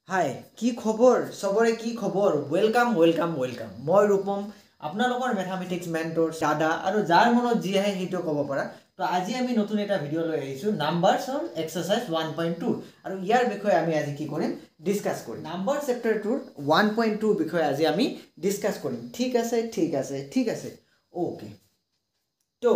হাই কি খবৰ সবৰে কি খবৰ ওয়েলকাম ওয়েলকাম ওয়েলকাম মই ৰূপম আপোনালোকৰ ম্যাথমেটিক্স মেন্টৰ দাদা আৰু যাৰ মনত যি আহে সেইটো ক'ব পাৰা তো আজি আমি নতুন এটা ভিডিও লৈ আহিছো নাম্বাৰছৰ এক্সাৰসাইজ 1.2 আৰু ইয়াৰ বিষয়ে আমি আজি কি কৰিম ডিসকাস কৰিম নাম্বাৰ চেপ্টাৰটোৰ 1.2 বিষয়ে আজি আমি ডিসকাস কৰিম ঠিক আছে ওকে তো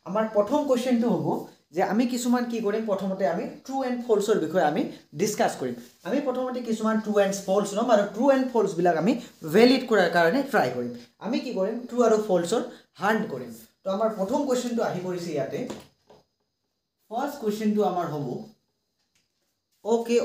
আমাৰ প্ৰথম কোৱেশ্চনটো হ'ব যে আমি কিছুমান কি কৰিম প্ৰথমতে আমি ট্ৰু এণ্ড ফলছৰ বিষয়ে আমি ডিসকাস কৰিম আমি প্ৰথমতে কিছুমান ট্ৰু এণ্ড ফলছ লম আৰু ট্ৰু এণ্ড ফলছ বিলাক আমি ভ্যালিড কৰাৰ কাৰণে ট্ৰাই কৰিম আমি কি কৰিম ট্ৰু আৰু ফলছৰ হান্ট কৰিম তো আমাৰ প্ৰথম কোৱেশ্চনটো আহি পৰিছে ইয়াতে ফাৰ্স্ট কোৱেশ্চনটো আমাৰ হ'ব ওকে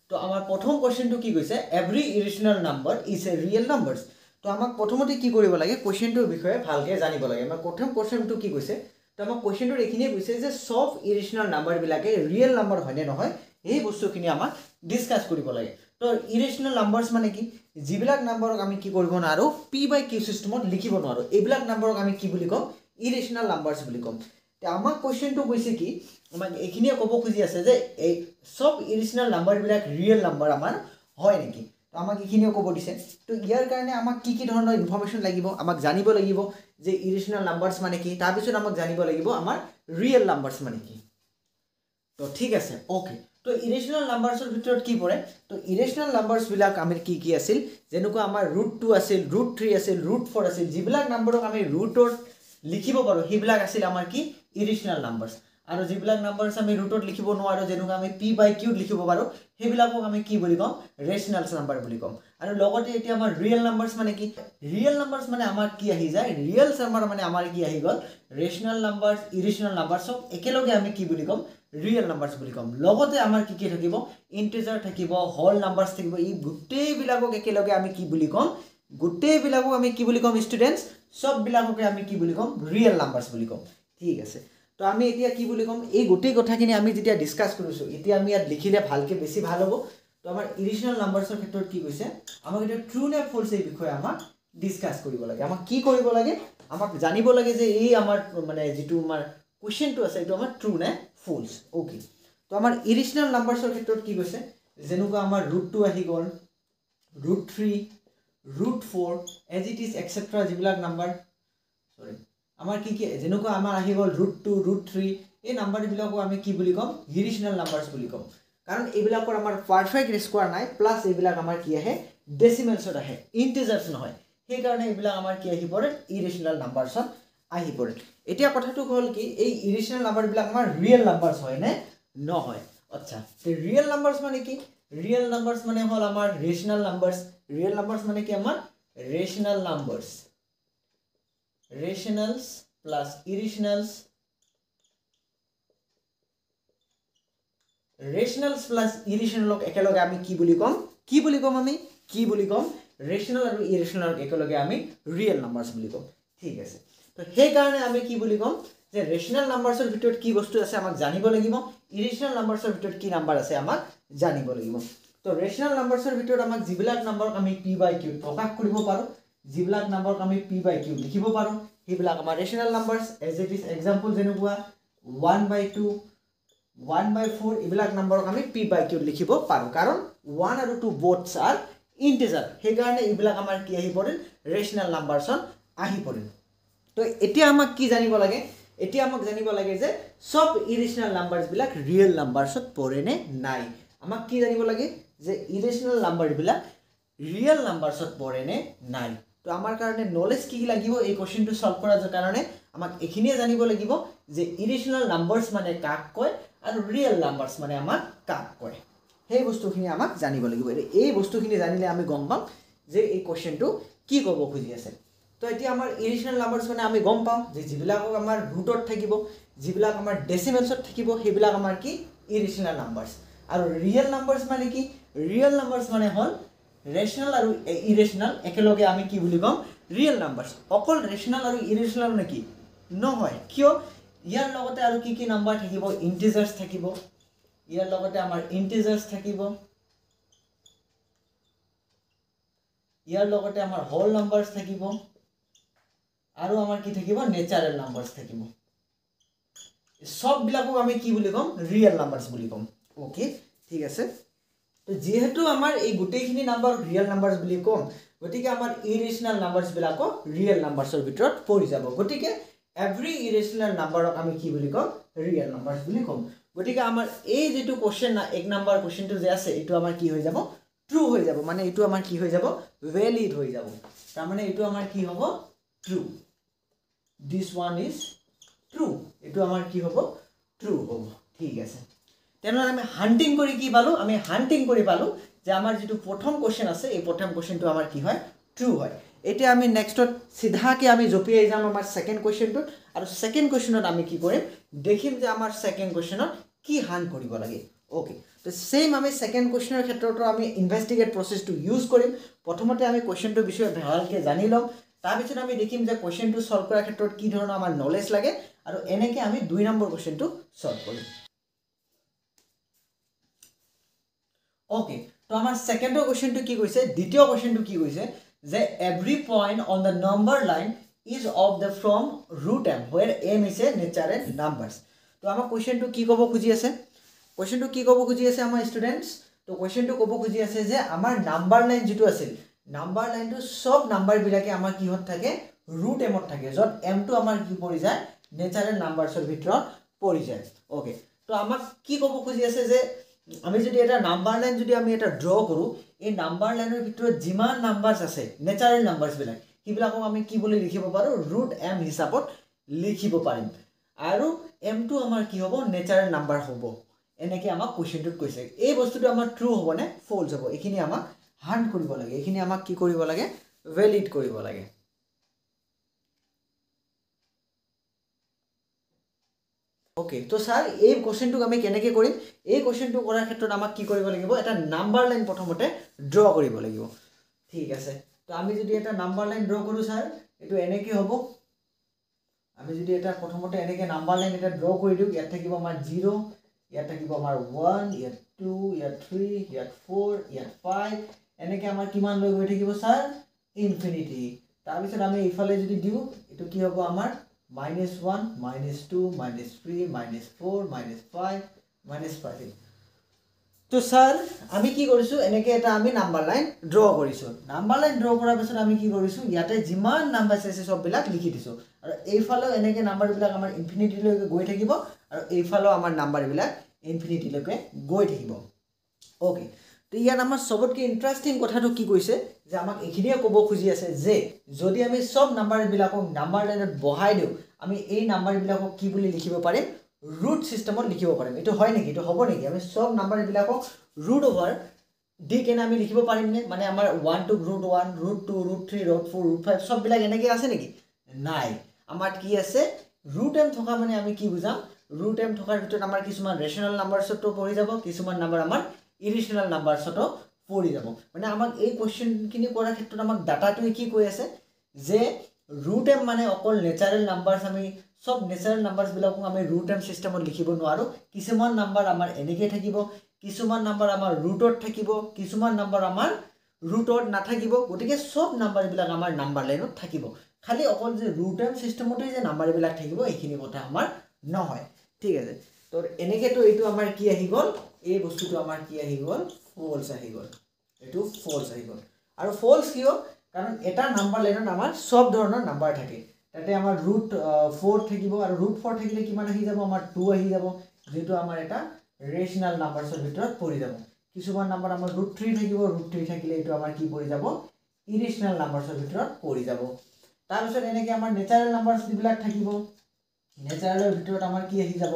তো আমাৰ প্ৰথম কোৱেশ্চনটো কি কৈছে every irrational number is a real numbers তো আমাক প্ৰথমতে কি কৰিব লাগে কোৱেশ্চনটোৰ বিষয়ে ভালকৈ জানিব লাগে আমাৰ প্ৰথম কোৱেশ্চনটো কি কৈছে তো আমাক কোৱেশ্চনটোৰ এইখিনিয়ে কৈছে যে সব ইৰেশনাল নাম্বাৰ বিলাকে ৰিয়েল নাম্বাৰ হয়নে নহয় এই বস্তুখিনি আমাক ডিসকাস কৰিব লাগে তো ইৰেশনাল নাম্বাৰছ মানে কি যিবিলাক নাম্বাৰক আমি কি কৰিব নোৱাৰো p/q সিস্টেমত লিখিব নোৱাৰো এইবিলাক নাম্বাৰক আমি কি বুলি কম ইৰেশনাল নাম্বাৰছ বুলি কম তে আমাক কোৱেশ্চনটো কৈছে কি আমাক এইখিনিয়ে ক'ব খুজি আছে যে এই সব ইৰেশনাল নাম্বাৰ বিলাক ৰিয়েল নাম্বাৰ আমাৰ হয় নেকি তো আমাক এইখিনিয়ে ক'ব দিছে তো ইয়াৰ কাৰণে আমাক কি কি ধৰণৰ ইনফৰমেশন লাগিব আমাক জানিব লাগিব যে ইৰেশনাল নাম্বাৰছ মানে কি তাৰ পিছত আমাক জানিব লাগিব আমাৰ ৰিয়েল নাম্বাৰছ মানে কি তো ঠিক আছে ওকে তো ইৰেশনাল নাম্বাৰছৰ ভিতৰত কি পৰে তো ইৰেশনাল নাম্বাৰছ বিলাক আমাৰ কি আছিল যেনেকৈ আমাৰ √2 আছিল √3 আছিল √4 আছিল যিবিলাক নাম্বাৰক আমি ৰুটত লিখিব পাৰো সেইবিলাক আছিল আমাৰ কি ইৰেশনাল নাম্বাৰছ আৰু যিবিলাক নাম্বাৰছ আমি ৰুটত লিখিব নোৱাৰো যেনেকৈ আমি p/q লিখিব পাৰো সেইবিলাকক আমি কি বুলি কম ৰেশনাল নাম্বাৰ বুলি কম আৰু লগতে এতিয়া আমাৰ ৰিয়েল নাম্বাৰছ মানে কি ৰিয়েল নাম্বাৰছ মানে আমাৰ কি আহি যায় ৰিয়েল নাম্বাৰ মানে আমাৰ কি আহি গল ৰেশনাল নাম্বাৰছ ইৰেশনাল নাম্বাৰছক একেলগে আমি কি বুলি কম ৰিয়েল নাম্বাৰছ বুলি কম লগতে আমাৰ কি কি থাকিব ইন্টিজাৰ থাকিব হোল নাম্বাৰছ থাকিব এই গোটেই বিলাকক একেলগে আমি কি বুলি কম গোটেই বিলাকক আমি কি বুলি কম ষ্টুডেন্টস সব বিলাককে আমি কি বুলি কম ৰিয়েল নাম্বাৰছ বুলি কম ঠিক আছে তো আমি এতিয়া কি বুলি কম এই গোটেই কথাখিনি আমি যেতিয়া ডিসকাস কৰিছো এতিয়া আমি ইয়াত লিখিলে ভালকে বেছি ভাল হ'ব তো আমাৰ ইৰেশনাল নাম্বাৰছৰ ক্ষেত্ৰত কি কৈছে আমাক এটা ট্ৰু নে ফলছ এই বিষয়ে আমাক ডিসকাস কৰিব লাগে আমাক কি কৰিব লাগে আমাক জানিব লাগে যে এই আমাৰ মানে যেটো আমাৰ কোৱেশ্চনটো আছে এটো আমাৰ ট্ৰু নে ফলছ ওকে তো আমাৰ ইৰেশনাল নাম্বাৰছৰ ক্ষেত্ৰত কি কৈছে যেনেকৈ আমাৰ √2 আহি গল √3 √4 as it is etc যিবিলাক নাম্বাৰ সৰি আমাৰ কি কি যেনেকৈ আমাৰ আহি গল √2 √3 এই নাম্বাৰ বিলাকো আমি কি বুলি কম ইৰেশনাল নাম্বাৰছ বুলি কম কাৰণ এইবিলাকৰ আমাৰ পাৰফেক্ট স্কোয়াৰ নাই প্লাস এইবিলাক আমাৰ কি আহে ডেসিমেলছত আহে ইন্টিজাৰ্ছ নহয় সেই কাৰণে এইবিলাক আমাৰ কি আহি পৰে ইৰেশনাল নাম্বাৰছত আহি পৰে এতিয়া কথাটো হ'ল কি এই ইৰেশনাল নাম্বাৰ বিলাক আমাৰ ৰিয়েল নাম্বাৰছ হয় নে নহয় আচ্ছা তে ৰিয়েল নাম্বাৰছ মানে কি ৰিয়েল নাম্বাৰছ মানে হ'ল আমাৰ ৰেশনাল নাম্বাৰছ ৰিয়েল নাম্বাৰছ মানে কি আমাৰ ৰেশনাল numbers rationals plus irrationals rationals plus irrational একেলগে আমি কি বুলি কম rational আৰু irrational একেলগে আমি real numbers বুলি কম ঠিক আছে তো সেই কাৰণে আমি কি বুলি কম যে rational numbersৰ ভিতৰত কি বস্তু আছে আমাক জানিব লাগিব irrational numbersৰ ভিতৰত কি নাম্বাৰ আছে আমাক জানিব লাগিব তো rational numbersৰ ভিতৰত আমাক যিবিলাক নাম্বাৰক আমি p/q প্ৰকাশ কৰিব পাৰো যিবিলাক নাম্বাৰক আমি p/q লিখিব পাৰো সেইবিলাক আমাৰ ৰেশনাল numbers as it is example যেনেকুৱা 1/2 1/4 এইবিলাক নাম্বাৰক আমি p/q লিখিব পাৰো কাৰণ 1 আৰু 2 boths are integer সেই কাৰণে এইবিলাক আমাৰ কি আহি পৰে ৰেশনাল নাম্বাৰছত আহি পৰে তো এতিয়া আমাক কি জানিব লাগে এতিয়া আমাক জানিব লাগে যে সব ইৰেশনাল নাম্বাৰছ বিলাক ৰিয়েল নাম্বাৰছত পৰে নে নাই আমাক কি জানিব লাগে যে ইৰেশনাল নাম্বাৰ বিলাক ৰিয়েল নাম্বাৰছত পৰে নে নাই তো আমাৰ কাৰণে নলেজ কি লাগিব এই কোৱেশ্চনটো সলভ কৰাৰ কাৰণে আমাক এখিনিয়ে জানিব লাগিব যে ইৰেশনাল নাম্বাৰছ মানে কাক কয় আৰু ৰিয়েল নাম্বাৰছ মানে আমাক কাক কয় সেই বস্তুখিনি আমাক জানিব লাগিব এই বস্তুখিনি জানিলে আমি গম পাম যে এই কোৱেশ্চনটো কি ক'ব খুজি আছে তো এতিয়া আমাৰ ইৰেশনাল নাম্বাৰছ মানে আমি গম পাম যে যিবিলাকক আমাৰ ৰুটত থাকিব যিবিলাক আমাৰ ডেসিমেলছত থাকিব সেইবিলাক আমাৰ কি ইৰেশনাল নাম্বাৰছ আৰু ৰিয়েল নাম্বাৰছ মানে কি ৰিয়েল নাম্বাৰছ মানে হ'ল ৰেশনাল আৰু ইৰেশনাল একেলগে আমি কি বুলি কম ৰিয়েল নাম্বাৰছ অকল ৰেশনাল আৰু ইৰেশনাল নেকি নহয় কিয় ইয়াৰ লগতে আৰু কি কি নাম্বাৰ থাকিব ইন্টিজাৰ্ছ থাকিব ইয়াৰ লগতে আমাৰ ইন্টিজাৰ্ছ থাকিব ইয়াৰ লগতে আমাৰ হোল নাম্বাৰছ থাকিব আৰু আমাৰ কি থাকিব নেচাৰেল নাম্বাৰছ থাকিব সব বিলাকক আমি কি বুলি কম ৰিয়েল নাম্বাৰছ বুলি কম ওকে ঠিক আছে তো যেহেতু আমাৰ এই গোটেইখিনি নাম্বাৰ ৰিয়েল নাম্বাৰছ বুলি কম গতিকে আমাৰ ইৰেচনেল নাম্বাৰছ বিলাকো ৰিয়েল নাম্বাৰছৰ ভিতৰত পৰি যাব গতিকে এভৰি ইৰেচনেল নাম্বাৰক আমি কি বুলি কম ৰিয়েল নাম্বাৰছ বুলি কম গতিকে আমাৰ এই যেটো কোশ্চেন না এক নাম্বাৰ কোশ্চেনটো যে আছে এটো আমাৰ কি হৈ যাব ট্ৰু হৈ যাব মানে এটো আমাৰ কি হৈ যাব ভ্যালিড হৈ যাব তাৰ মানে এটো আমাৰ কি হ'ব true this one is true এটো আমাৰ কি হ'ব ট্ৰু হ'ব ঠিক আছে তেনহলে আমি হান্টিং কৰি কি পালো আমি হান্টিং কৰি পালো যে আমাৰ যেটো প্ৰথম কোশ্চেন আছে এই প্ৰথম কোশ্চেনটো আমাৰ কি হয় ট্ৰু হয় এতিয়া আমি নেক্সটত সিধাকে আমি জপিয়াই যাম আমাৰ সেকেন্ড কোশ্চেনটো আৰু সেকেন্ড কোশ্চেনত আমি কি কৰিম দেখিম যে আমাৰ সেকেন্ড কোশ্চেনত কি হান কৰিব লাগে ওকে তো সেম আমি সেকেন্ড কোশ্চেনৰ ক্ষেত্ৰটো আমি ইনভেস্টিগেট প্ৰসেসটো ইউজ কৰিম প্ৰথমতে আমি কোশ্চেনটো বিষয়ে ভালকৈ জানি লম তাৰ পিছত আমি দেখিম যে কোশ্চেনটো সলভ কৰাৰ ক্ষেত্ৰত কি ধৰণৰ আমাৰ নলেজ লাগে আৰু এনেকৈ আমি 2 নম্বৰ কোশ্চেনটো সলভ কৰিম ওকে তো আমাৰ সেকেন্ডৰ কোশ্চেনটো কি কৈছে দ্বিতীয় কোশ্চেনটো কি কৈছে যে every point on the number line is of the from root m where m is a natural numbers তো আমাৰ কোশ্চেনটো কি ক'ব খুজি আছে কোশ্চেনটো কি ক'ব খুজি আছে আমাৰ স্টুডেন্টস তো কোশ্চেনটো ক'ব খুজি আছে যে আমাৰ নাম্বাৰ লাইন যেটো আছিল নাম্বাৰ লাইনটো সব নাম্বাৰ বিলাকে আমাৰ কি হত থাকে root m ত থাকে যত m টো আমাৰ কি পৰি যায় natural numbers-ৰ ভিতৰত পৰি যায় ওকে তো আমাক কি ক'ব খুজি আছে যে আমি যদি এটা নাম্বাৰ লাইন যদি আমি এটা ড্ৰ কৰো এই নাম্বাৰ লাইনৰ ভিতৰত যিমান নাম্বাৰছ আছে নেচাৰেল নাম্বাৰছ বিলাক কিবিলাকক আমি কি বুলি লিখিব পাৰো ৰুট m হিচাপত লিখিব পাৰিম আৰু m টো আমাৰ কি হ'ব নেচাৰেল নাম্বাৰ হ'ব এনেকৈ আমাক কোশ্চেনটোত কৈছে এই বস্তুটো আমাৰ ট্ৰু হ'ব নে ফলছ হ'ব এখিনি আমাক হান্ট কৰিব লাগে এখিনি আমাক কি কৰিব লাগে ভ্যালিড কৰিব লাগে ওকে তো স্যাৰ এই কোশ্চেনটো আমি কেনেকৈ কৰিম এই কোশ্চেনটো কৰাৰ ক্ষেত্ৰত আমাক কি কৰিব লাগিব এটা নাম্বাৰ লাইন প্ৰথমতে ড্ৰ কৰিব লাগিব ঠিক আছে তো আমি যদি এটা নাম্বাৰ লাইন ড্ৰ কৰো স্যাৰ এটো এনেকৈ হ'ব আমি যদি এটা প্ৰথমতে এনেকৈ নাম্বাৰ লাইন এটা ড্ৰ কৰি দিও ইয়াত থাকিব আমাৰ 0 ইয়াত থাকিব আমাৰ 1 ইয়াত 2 ইয়াত 3 ইয়াত 4 ইয়াত 5 এনেকৈ আমাৰ কিমান লৈ গৈ থাকিব স্যাৰ ইনফিনিটি তাৰ পিছত আমি ইফালে যদি দিও এটো কি হ'ব আমাৰ -1 -2 -3 -4 -5 -5 তো স্যাৰ আমি কি কৰিছো এনেকৈ এটা আমি নাম্বাৰ লাইন ড্ৰ কৰিছো নাম্বাৰ লাইন ড্ৰ কৰাৰ পিছত আমি কি কৰিছো ইয়াতে যিমান নাম্বাৰ আছে সব বিলাক লিখি দিছো আৰু এইফালে এনেকৈ নাম্বাৰ বিলাক আমাৰ ইনফিনিটি লৈকে গৈ থাকিব আৰু এইফালে আমাৰ নাম্বাৰ বিলাক ইনফিনিটি লৈকে গৈ থাকিব ওকে তো ইয়াত আমাৰ সবতকৈ ইন্টাৰেষ্টিং কথাটো কি কৈছে যে আমাক এখিনিয়ে ক'ব খুজি আছে যে যদি আমি সব নাম্বাৰ বিলাকক নাম্বাৰ লাইনত বহাই দিও আমি এই নাম্বাৰ বিলাকক কি বুলি লিখিব পাৰিম root সিস্টেমত লিখিব পাৰিম এটো হয় নেকি এটো হ'ব নেকি আমি সব নাম্বাৰ বিলাকক root over দি কেনে আমি লিখিব পাৰিম নে মানে আমাৰ 1 to root 1 root 2 root 3 root 4 root 5 সব বিলাক এনেকৈ আছে নেকি নাই আমাৰ কি আছে root m থকা মানে আমি কি বুজাম root m থকাৰ ভিতৰত আমাৰ কিছুমান ৰেশনাল নাম্বাৰছটো পৰি যাব কিছুমান নাম্বাৰ আমাৰ ইৰেশনাল নাম্বাৰছটো পৰি যাব মানে আমাক এই কোশ্চেনখিনি কৰাৰ ক্ষেত্ৰত আমাক ডাটাটো কি কৈ আছে যে root m মানে অকল নেচাৰেল নাম্বাৰছ আমি সব নেচাৰেল নাম্বাৰছ বিলাকক আমি root m সিস্টেমত লিখিব নোৱাৰো কিছুমান নাম্বাৰ আমাৰ এনেকৈ থাকিব কিছুমান নাম্বাৰ আমাৰ ৰুটত থাকিব কিছুমান নাম্বাৰ আমাৰ ৰুটত নাথাকিব গতিকে সব নাম্বাৰ বিলাক আমাৰ নাম্বাৰ লাইনত থাকিব খালি অকল যে root m সিস্টেমতে যে নাম্বাৰ বিলাক থাকিব এইখিনি কথা আমাৰ নহয় ঠিক আছে তো এনেকৈ তো এইটো আমাৰ কি আহি গল এই বস্তুটো আমাৰ কি আহি গল ফলছ আহি গল এটো ফলছ আহি গল আৰু ফলছ কিয় কাৰণ এটা নাম্বাৰ লাইনত আমাৰ সব ধৰণৰ নাম্বাৰ থাকে তাতে আমাৰ √4 থাকিব আৰু √4 থাকিলে কিমান আহি যাব আমাৰ 2 আহি যাব যেটো আমাৰ এটা ৰেশনাল নাম্বাৰছৰ ভিতৰত পৰি যাব কিছুমান নাম্বাৰ আমাৰ √3 থাকিব √3 থাকিলে এটো আমাৰ কি পৰি যাব ইৰেশনাল নাম্বাৰছৰ ভিতৰত পৰি যাব তাৰ পিছত এনেকৈ আমাৰ নেচাৰেল নাম্বাৰছ বিলাক থাকিব নেচাৰেলৰ ভিতৰত আমাৰ কি আহি যাব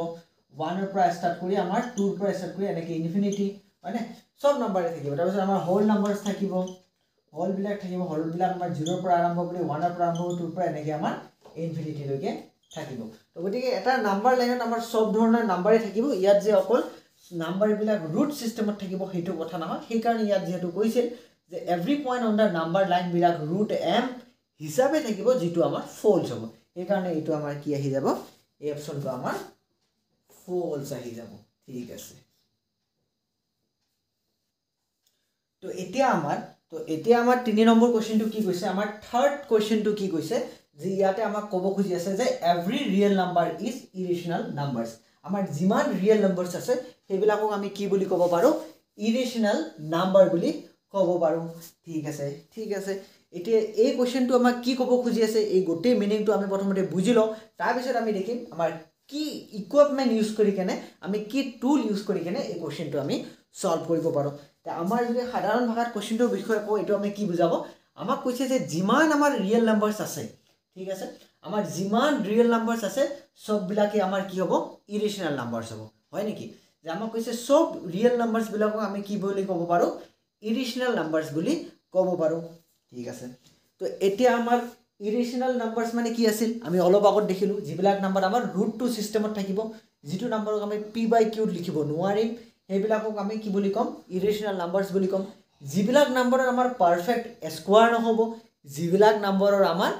1 ৰ পৰা স্টাৰ্ট কৰি আমাৰ 2 ৰ পৰা স্টাৰ্ট কৰি এনেকৈ ইনফিনিটি মানে সব নাম্বাৰে থাকিব তাৰ পিছত আমাৰ হোল নাম্বাৰছ থাকিব হোল বিলাক থাকিব হোল বিলাক আমাৰ 0 ৰ পৰা আৰম্ভ কৰি 1 ৰ পৰা আৰম্ভ কৰি 2 ৰ পৰা এনেকৈ আমাৰ ইনফিনিটি লৈকে থাকিব তো গতিকে এটা নাম্বাৰ লাইনত আমাৰ সব ধৰণৰ নাম্বাৰে থাকিব ইয়াত যে অকল নাম্বাৰ বিলাক ৰুট সিস্টেমত থাকিব হেতু কথা নহয় সেই কাৰণে ইয়াত যেটো কৈছিল যে every point on the number line বিলাক √m হিচাপে থাকিব যেটো আমাৰ ফলছ হ'ব এই কাৰণে এটো আমাৰ কি আহি যাব এই অপচনটো আমাৰ ফলছ আহি যাব ঠিক আছে তো এতিয়া আমাৰ 3 নম্বৰ কোশ্চেনটো কি কৈছে আমাৰ থাৰ্ড কোশ্চেনটো কি কৈছে যে ইয়াতে আমাক ক'ব খুজি আছে যে every real number is irrational numbers আমাৰ যিমান ৰিয়েল নাম্বাৰছ আছে সেইবিলাকক আমি কি বুলি ক'ব পাৰো ইৰেশ্যনেল নাম্বাৰ বুলি ক'ব পাৰোঁ ঠিক আছে এতিয়া এই কোৱেশ্চনটো আমাক কি ক'ব খুজি আছে এই গোটেই মিনিংটো আমি প্ৰথমতে বুজি লওঁ তাৰপিছত আমি দেখিম আমাৰ কি ইকুইপমেণ্ট ইউজ কৰি কেনে আমি কি টুল ইউজ কৰি কেনে এই কোৱেশ্চনটো আমি সলভ কৰিব পাৰোঁ আমাৰ যদি সাধাৰণ ভাষাত কোৱেশ্চনটোৰ বিষয়ে কওঁ এইটো আমি কি বুজাব আমাক কৈছে যে যিমান আমাৰ ৰিয়েল নাম্বাৰছ আছে ঠিক আছে আমাৰ যিমান ৰিয়েল নাম্বাৰছ আছে সববিলাকে আমাৰ কি হ'ব ইৰেশ্যনেল নাম্বাৰছ হ'ব হয় নেকি যে আমাক কৈছে সব ৰিয়েল নাম্বাৰছ বিলাকক আমি কি বুলি ক'ব পাৰোঁ ইৰেশ্যনেল নাম্বাৰছ বুলি ক'ব পাৰোঁ ঠিক আছে তো এতিয়া আমাৰ ইৰেশ্যনেল নাম্বাৰছ মানে কি আছিল আমি অলপ আগত দেখিলোঁ যিবিলাক নাম্বাৰ আমাৰ ৰুট টু ছিষ্টেমত থাকিব যিটো নাম্বাৰক আমি p/q লিখিব নোৱাৰিম সেইবিলাকক আমি কি বুলি ক'ম ইৰেশ্যনেল নাম্বাৰছ বুলি ক'ম যিবিলাক নাম্বাৰৰ আমাৰ পাৰফেক্ট স্কোৱাৰ নহ'ব যিবিলাক নাম্বাৰৰ আমাৰ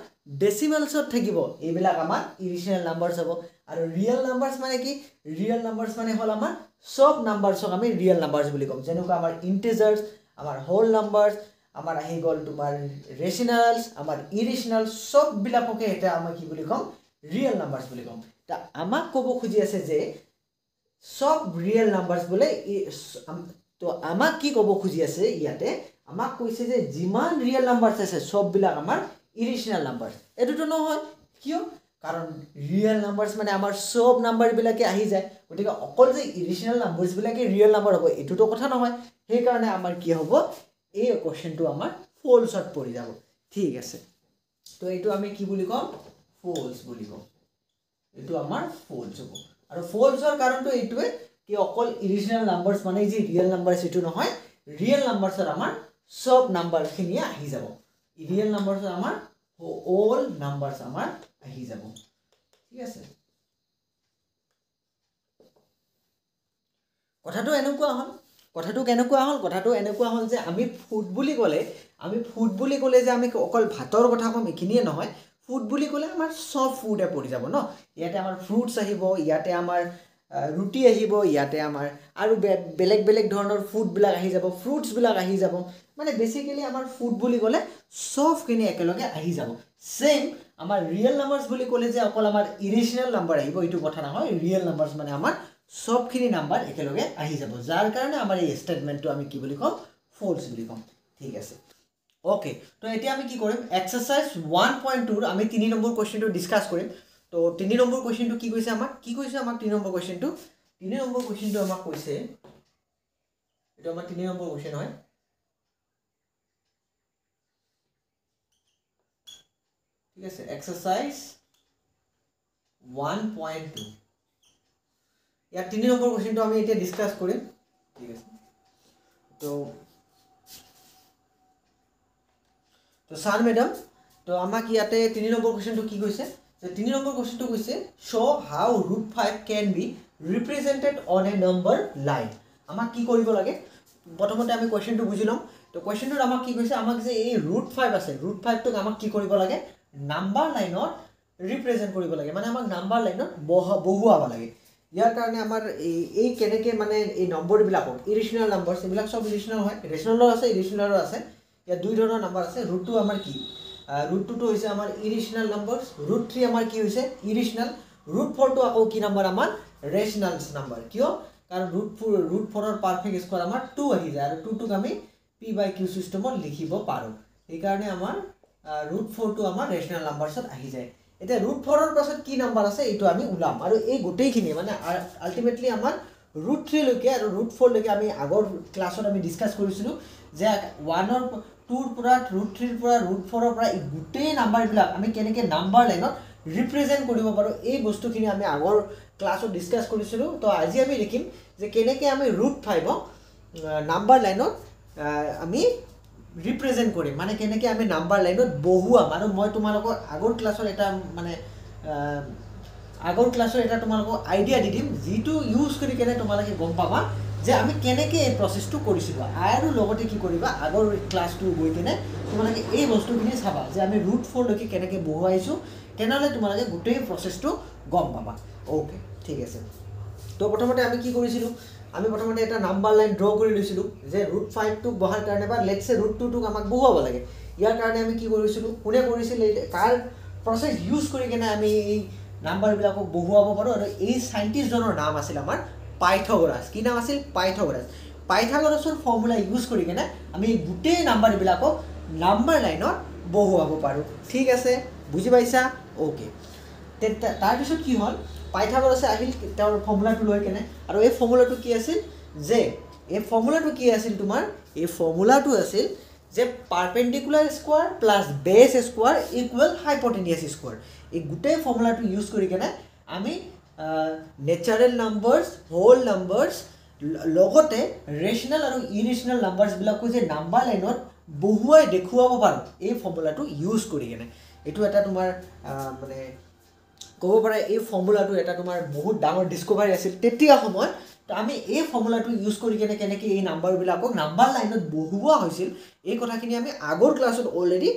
ডেচিমেলছত থাকিব এইবিলাক আমাৰ ইৰেশ্যনেল নাম্বাৰছ হ'ব আৰু ৰিয়েল নাম্বাৰছ মানে কি ৰিয়েল নাম্বাৰছ মানে হ'ল আমাৰ সব নাম্বাৰছক আমি ৰিয়েল নাম্বাৰছ বুলি ক'ম যেনেকুৱা আমাৰ ইণ্টিজাৰ্ছ আমাৰ হোল নাম্বাৰছ আমাৰ আহি গ'ল তোমাৰ ৰেচনেলছ আমাৰ ইৰেশ্যনেল সববিলাককে এটা আমি কি বুলি ক'ম ৰিয়েল নাম্বাৰছ বুলি ক'ম তা আমাক ক'ব খুজি আছে যে সব ৰিয়েল নাম্বাৰছ বোলে তো আমাক কি ক'ব খুজি আছে ইয়াতে আমাক কৈছে যে যিমান ৰিয়েল নাম্বাৰছ আছে সববিলাক আমাৰ ইৰেশ্যনেল নাম্বাৰছ এইটোতো নহয় কিয় কাৰণ ৰিয়েল নাম্বাৰছ মানে আমাৰ সব নাম্বাৰবিলাকে আহি যায় গতিকে অকল যে ইৰেশ্যনেল নাম্বাৰছবিলাকে ৰিয়েল নাম্বাৰ হ'ব এইটোতো কথা নহয় সেইকাৰণে আমাৰ কি হ'ব এই কোৱেশ্চনটো আমাৰ ফলছত পৰি যাব ঠিক আছে তো এইটো আমি কি বুলি ক'ম ফলছ বুলি ক'ম এইটো আমাৰ ফলছ হ'ব আৰু ফলছৰ কাৰণটো এইটোৱে কি অকল ইৰেশ্যনেল নাম্বাৰছ মানে যে ৰিয়েল নাম্বাৰছ এইটো নহয় ৰিয়েল নাম্বাৰছৰ আমাৰ সব নাম্বাৰখিনি আহি যাব ৰিয়েল নাম্বাৰছৰ আমাৰ অল নাম্বাৰছ আমাৰ আহি যাব ঠিক আছে কথাটো এনেকুৱা হ'ল যে আমি ফুড বুলি ক'লে যে আমি অকল ভাতৰ কথা ক'ম এইখিনিয়ে নহয় ফুড বুলি ক'লে আমাৰ সব ফুডে পৰি যাব ন ইয়াতে আমাৰ ফ্ৰুটছ আহিব ইয়াতে আমাৰ ৰুটি আহিব ইয়াতে আমাৰ আৰু বেলেগ বেলেগ ধৰণৰ ফুডবিলাক আহি যাব ফ্ৰুটছবিলাক আহি যাব মানে বেসিক্যালি আমাৰ ফুড বুলি ক'লে সবখিনি একেলগে আহি যাব সেম আমাৰ ৰিয়েল নাম্বাৰছ বুলি ক'লে যে অকল আমাৰ ইৰেশ্যনেল নাম্বাৰ আহিব এইটো কথা নহয় ৰিয়েল নাম্বাৰছ মানে আমাৰ সবখিনি নাম্বাৰ একেলগে আহি যাব যাৰ কাৰণে আমাৰ এই ষ্টেটমেন্টটো আমি কি বুলি ক'ম ফলছ বুলি ক'ম ঠিক আছে ওকে তো এতিয়া আমি কি কৰিম এক্সাৰসাইজ 1.2 আমি 3 নম্বৰ কোৱেশ্চনটো ডিসকাস কৰিম তো 3 নম্বৰ কোৱেশ্চনটো কি কৈছে আমাক 3 নম্বৰ কোৱেশ্চনটো আমাক কৈছে এটা আমাৰ 3 নম্বৰ কোৱেশ্চন হয় ঠিক আছে এক্সাৰসাইজ 1.2 ইয়াৰ 3 নম্বৰ কোৱেশ্চনটো আমি এতিয়া ডিসকাস কৰিম ঠিক আছে তো স্যাৰ ম্যাডাম তো আমাক ইয়াতে 3 নম্বৰ কোৱেশ্চনটো কি কৈছে যে 3 নম্বৰ কোৱেশ্চনটো কৈছে show how √5 can be represented on a number line আমাক কি কৰিব লাগে প্ৰথমতে আমি কোৱেশ্চনটো বুজি লম তো কোৱেশ্চনটো আমাক কি কৈছে আমাক যে এই √5 আছে √5 টোক আমাক কি কৰিব লাগে নাম্বাৰ লাইনত ৰিপ্ৰেজেন্ট কৰিব লাগে মানে আমাক নাম্বাৰ লাইনত বহুৱাব লাগে ইয়াৰ কাৰণে আমাৰ এই কেনেকে মানে এই নম্বৰবিলাক ইৰেশ্যনেল নাম্বাৰছ এইবিলাক সব ইৰেশ্যনেল হয় ৰেচনেলও আছে ইৰেশ্যনেলও আছে ইয়াৰ দুই ধৰণৰ নাম্বাৰ আছে √2 আমাৰ কি √2 টো হৈছে আমাৰ ইৰেশ্যনেল নাম্বাৰছ √3 আমাৰ কি হৈছে ইৰেশ্যনেল √4 টো আকৌ কি নাম্বাৰ আমাৰ ৰেচনেলছ নাম্বাৰ কিয় কাৰণ √4 ৰ পাৰফেক্ট স্কয়াৰ আমাৰ 2 আহি যায় আৰু 2 টোক আমি p/q সিস্টেমত লিখিব পাৰো এই কাৰণে আমাৰ √4 টো আমাৰ ৰেচনেল নাম্বাৰছত আহি যায় এতিয়া √4 ৰ পাছত কি নাম্বাৰ আছে এইটো আমি উলাম আৰু এই গোটেইখিনি মানে আলটিমেটলি আমাৰ √3 লৈকে আৰু √4 লৈকে আমি আগৰ ক্লাছত আমি ডিসকাস কৰিছিলো যে 1 ৰ 2 ৰ পৰা √3 ৰ পৰা √4 ৰ পৰা এই গোটেই নাম্বাৰবিলাক আমি কেনেকে নাম্বাৰ লাইনত ৰিপ্ৰেজেন্ট কৰিব পাৰো এই বস্তুখিনি আমি আগৰ ক্লাছত ডিসকাস কৰিছিলো তো আজি আমি দেখিম যে কেনেকে আমি √5 নাম্বাৰ লাইনত আমি ৰিপ্ৰেজেন্ট কৰিম মানে কেনেকে আমি নাম্বাৰ লাইনত বহুৱাম আৰু মই তোমালোকক আগৰ ক্লাছৰ এটা মানে আগৰ ক্লাছৰ এটা তোমালোকক আইডিয়া দি দিম যেটো ইউজ কৰি কেনে তোমালোকে গম পাবা যে আমি কেনেকে এই প্ৰসেসটো কৰিছিলো আৰু লগতে কি কৰিবা আগৰ ক্লাছটো গৈ কেনে তোমালোকে এই বস্তুখিনি চাবা যে আমি √4 লৈকে কেনেকে বহুৱাইছো তেনেহলে তোমালোকে গোটেই প্ৰসেসটো গম পাবা ওকে ঠিক আছে তো প্ৰথমতে আমি কি কৰিছিলো আমি প্ৰথমতে এটা নাম্বাৰ লাইন ড্ৰ কৰি লৈছিলো যে √5 টোক বহাৰ কাৰণে বা লেটস সে √2 টোক আমাক বহুৱাব লাগে ইয়াৰ কাৰণে আমি কি কৰিছিলো কোনে কৰিছিল কাৰ প্ৰসেস ইউজ কৰি কেনে আমি এই নাম্বাৰবিলাকক বহুৱাব পাৰো আৰু এই সাইন্টিস্ট জনৰ নাম আছিল আমাৰ পাইথাগোৰাছ কি নাম আছিল পাইথাগোৰাছৰ ফৰ্মুলা ইউজ কৰি কেনে আমি গোটেই নাম্বাৰবিলাকক নাম্বাৰ লাইনত বহুৱাব পাৰোঁ ঠিক আছে বুজি পাইছা ওকে তাৰপিছত কি হ'ল পাইথাগোৰাছে আহিল তেওঁৰ ফৰ্মুলাটো লৈ কেনে আৰু এই ফৰ্মুলাটো কি আছিল যে এই ফৰ্মুলাটো কি আছিল তোমাৰ এই ফৰ্মুলাটো আছিল যে পাৰপেণ্ডিকুলাৰ স্কোৱাৰ প্লাছ বেছ স্কোৱাৰ ইকুৱেল হাইপটেনিয়াছ স্কোৱাৰ এই গোটেই ফৰ্মুলাটো ইউজ কৰি কেনে আমি নেচাৰেল নাম্বাৰছ হোল নাম্বাৰছ লগতে ৰেচনেল আৰু ইৰেচনেল নাম্বাৰছবিলাকো যে নাম্বাৰ লাইনত বহুৱাই দেখুৱাব পাৰোঁ এই ফৰ্মুলাটো ইউজ কৰি কেনে এইটো এটা তোমাৰ মানে ক'ব পাৰা এই ফৰ্মুলাটো এটা তোমাৰ বহুত ডাঙৰ ডিস্কভাৰী আছিল তেতিয়া সময়ত তো আমি এই ফৰ্মুলাটো ইউজ কৰি কেনে কেনেকৈ এই নাম্বাৰবিলাকক নাম্বাৰ লাইনত বহুওৱা হৈছিল এই কথাখিনি আমি আগৰ ক্লাছত অলৰেডি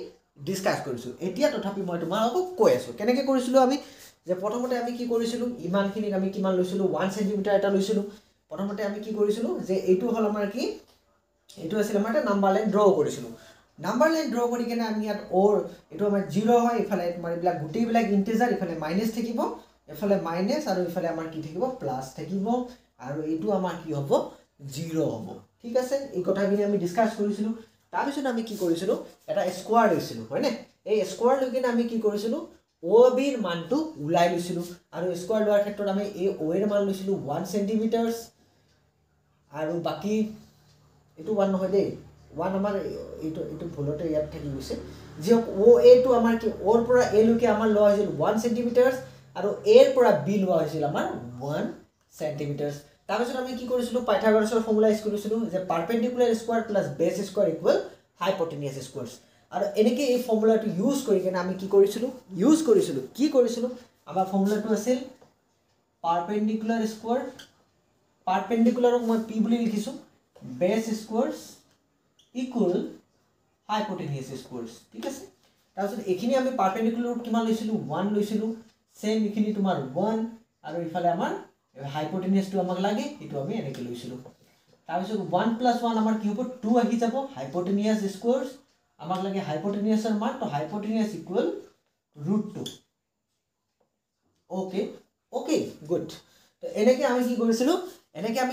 ডিছকাছ কৰিছোঁ এতিয়া তথাপি মই তোমালোকক কৈ আছোঁ কেনেকৈ কৰিছিলোঁ আমি যে প্ৰথমতে আমি কি কৰিছিলোঁ ইমানখিনিক আমি কিমান লৈছিলোঁ 1 চেণ্টিমিটাৰ এটা লৈছিলোঁ প্ৰথমতে আমি কি কৰিছিলোঁ যে এইটো হ'ল আমাৰ কি এইটো আছিল আমাৰ এটা নাম্বাৰ লাইন ড্ৰ কৰিছিলোঁ নাম্বাৰ লাইন ড্ৰ কৰি কেনে আমি ইয়াত অ'ৰ এইটো আমাৰ 0 হয় ইফালে তোমাৰ এইবিলাক গোটেইবিলাক ইণ্টিজাৰ ইফালে মাইনাছ থাকিব এফালে মাইনাছ আৰু ইফালে আমাৰ কি থাকিব প্লাছ থাকিব আৰু এইটো আমাৰ কি হ'ব 0 হ'ব ঠিক আছে এই কথাখিনি আমি ডিছকাছ কৰিছিলোঁ তাৰপিছত আমি কি কৰিছিলোঁ এটা স্কোৱাৰ লৈছিলোঁ হয়নে এই স্কোৱাৰ লৈ কিনে আমি কি কৰিছিলোঁ OB ৰ মানটো উলাই লৈছিলোঁ আৰু স্কোৱাৰ লোৱাৰ ক্ষেত্ৰত আমি এই O ৰ মান লৈছিলোঁ 1 চেণ্টিমিটাৰ আৰু বাকি এইটো 1 নহয় দেই 1 আমাৰ এইটো ভুলতে ইয়াত থাকি গৈছে যে OA টো আমাৰ কি O ৰ পৰা A লৈকে আমাৰ লোৱা হৈছিল 1 চেণ্টিমিটাৰ আৰু A ৰ পৰা B লোৱা হৈছিল আমাৰ 1 চেণ্টিমিটাৰ তাৰপিছত আমি কি কৰিছিলোঁ পাইথাগোৰাছৰ ফৰ্মুলা ইউজ কৰিছিলোঁ যে পাৰপেণ্ডিকুলাৰ স্কোৱাৰ প্লাছ বেছ স্কোৱাৰ ইকুৱেল হাইপটেনিয়াছ স্কোৱাৰ আৰু এনেকৈ এই ফৰ্মুলাটো ইউজ কৰি কেনে আমি কি কৰিছিলোঁ আমাৰ ফৰ্মুলাটো আছিল পাৰপেণ্ডিকুলাৰ স্কোৱাৰ পাৰপেণ্ডিকুলাৰক মই P বুলি লিখিছোঁ বেছ স্কোৱাৰ্ছ ইকুৱেল হাইপটেনিয়াছ স্কোৱাৰ্ছ ঠিক আছে তাৰপিছত এইখিনি আমি পাৰপেণ্ডিকুলাৰত কিমান লৈছিলোঁ 1 লৈছিলোঁ সেম এইখিনি তোমাৰ 1 আৰু ইফালে আমাৰ হাইপটেনিয়াছটো আমাক লাগে এইটো আমি এনেকৈ লৈছিলোঁ তাৰপিছত 1 + 1 আমাৰ কি হ'ব 2 আহি যাব হাইপটেনিয়াছ স্কোৱাৰ্ছ আমাক লাগে হাইপটেনিয়াছৰ মান তো হাইপটেনিয়াছ ইকুৱেল √2 ওকে ওকে গুড তো এনেকৈ আমি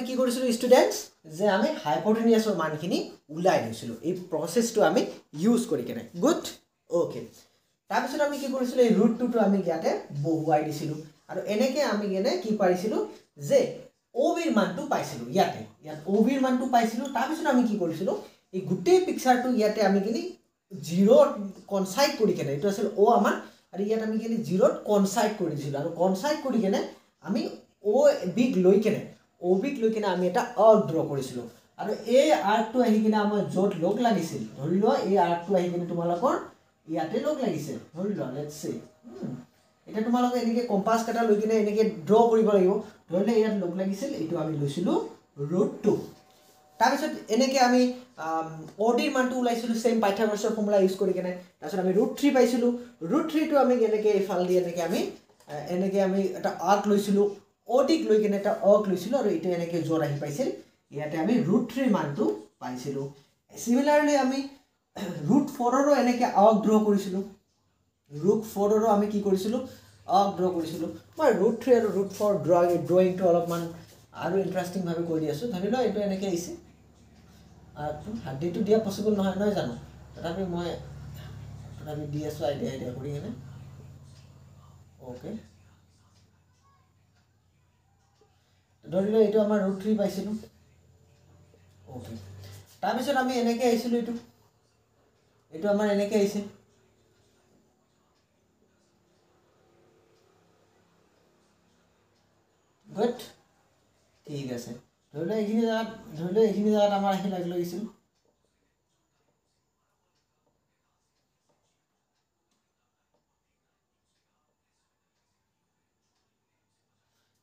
কি কৰিছিলোঁ ষ্টুডেণ্টছ যে আমি হাইপটেনিয়াছৰ মানখিনি উলাই লৈছিলোঁ এই প্ৰচেছটো আমি ইউজ কৰি কেনে গুড ওকে তাৰপিছত আমি কি কৰিছিলোঁ এই √2টো আমি ইয়াতে বহুৱাই দিছিলোঁ আৰু এনেকৈ আমি কি পাৰিছিলোঁ যে OB ৰ মানটো পাইছিলোঁ ইয়াত OB ৰ মানটো পাইছিলোঁ তাৰপিছত আমি কি কৰিছিলোঁ এই গোটেই পিকচাৰটো ইয়াতে আমি 0 কনসাইড কৰি কেনে এইটো আছিল O আমাৰ আৰু ইয়াত আমি 0 কনসাইড কৰি দিছিলোঁ আৰু কনসাইড কৰি কেনে আমি OB লৈ কেনে আমি এটা আৰ্ক ড্ৰ কৰিছিলোঁ আৰু এই আৰ্কটো আহি কিনে আমাৰ য'ত লগ লাগিছিল ধৰি লোৱা এই আৰ্কটো আহি কিনে তোমালোকৰ ইয়াতে লগ লাগিছে ধৰি লোৱা লেটছ সে এটা তোমালোকে এনেকৈ কম্পাছ কাটা লৈ কিনে এনেকৈ ড্ৰ কৰিব লাগিব ধৰিলে ইয়াত লগ লাগিছিল এইটো আমি লৈছিলোঁ √2 তাৰপিছত এনেকৈ আমি OD ৰ মানটো ওলাইছিলোঁ সেম পাইথাগোৰাছৰ ফৰ্মুলা ইউজ কৰি কেনে তাৰপিছত আমি √3 পাইছিলোঁ √3টো আমি এনেকৈ ইফাল দি এনেকৈ আমি এটা আৰ্ক লৈছিলোঁ OD ক লৈ কিনে এটা আৰ্ক লৈছিলোঁ আৰু এইটো এনেকৈ জোৰ আহি পাইছিল ইয়াতে আমি √3 মানটো পাইছিলোঁ সিমিলাৰলি আমি √4ৰো এনেকৈ আৰ্ক ড্ৰ কৰিছিলোঁ √4ৰো আমি কি কৰিছিলোঁ আৰ্ক ড্ৰ কৰিছিলোঁ মই √3 আৰু √4 ড্ৰয়িংটো অলপমান আৰু ইণ্টাৰেষ্টিংভাৱে কৰি দি আছোঁ ধৰি লওক এইটো এনেকৈ আহিছে আৰ্কটো হাৰ্ডিটো দিয়া পচিবল নহয় জানো তথাপি মই দি আছোঁ আইডিয়া কৰি কিনে ওকে ধৰি লওক এইটো আমাৰ √3 পাইছিলোঁ ওকে তাৰপিছত আমি এনেকৈ আহিছিলোঁ এইটো আমাৰ এনেকৈ আহিছে গুড ঠিক আছে ধৰি লওক এইখিনি জেগাত আমাৰ আহি লাগিছিল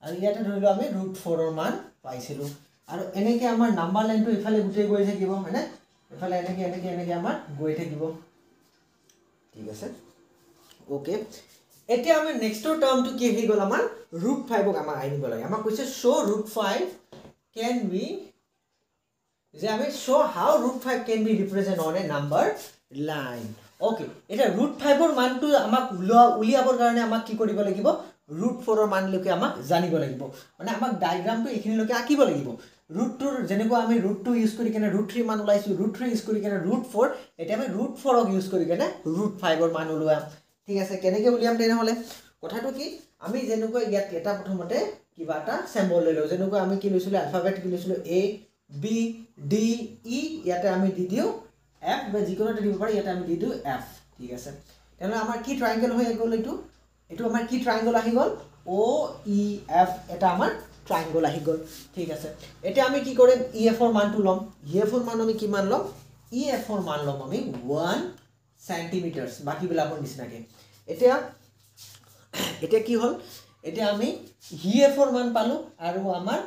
আৰু ইয়াতে ধৰি লওক আমি √4ৰ মান পাইছিলোঁ আৰু এনেকৈ আমাৰ নাম্বাৰ লাইনটো ইফালে গোটেই গৈ থাকিব হয়নে ইফালে এনেকৈ আমাৰ গৈ থাকিব ঠিক আছে ওকে এতিয়া আমি নেক্সটৰ টাৰ্মটো কি হৈ গ'ল আমাৰ √5ক আমাৰ আনিব লাগে আমাক কৈছে √5 can be যে আমি how √5 can be represented on a number line okay এটা √5ৰ মানটো আমাক উলিয়াবৰ কাৰণে আমাক কি কৰিব লাগিব √4ৰ মানলৈকে আমাক জানিব লাগিব মানে আমাক ডায়াগ্ৰামটো এইখিনিলৈকে আঁকিব লাগিব √2 যেনেকুৱা আমি √2 ইউজ কৰি কেনে √3 মান ওলাইছো √3 ইউজ কৰি কেনে √4 এতিয়া আমি √4 ক ইউজ কৰি কেনে √5 ৰ মান উলিয়াম ঠিক আছে কেনেকৈ উলিয়াম তেনেহলে কথাটো কি আমি যেনেকুৱা ইয়াত এটা প্ৰথমতে কিবা এটা সিম্বল লৈ লও যেনেকুৱা আমি কি লৈছিলো আলফাবেট কি লৈছিলো A B D E ইয়াতে আমি দি দিও F বা যিকোনো এটা দিব পাৰি ইয়াতে আমি দি দিও F ঠিক আছে তেনে আমাৰ কি ট্ৰায়াঙ্গল হৈ গ'ল এটো আমাৰ কি ট্ৰায়াঙ্গল আহি গ'ল O E F এটা আমাৰ ট্ৰায়াঙ্গল আহি গ'ল ঠিক আছে এতিয়া আমি কি কৰিম EF ৰ মানটো লম EF ৰ মান আমি কিমান লম EF ৰ মান লম আমি 1 সেন্টিমিটাৰ বাকি বিলাকৰ নিচিনাকে এতিয়া কি হল এতিয়া আমি EF ৰ মান পালো আৰু আমাৰ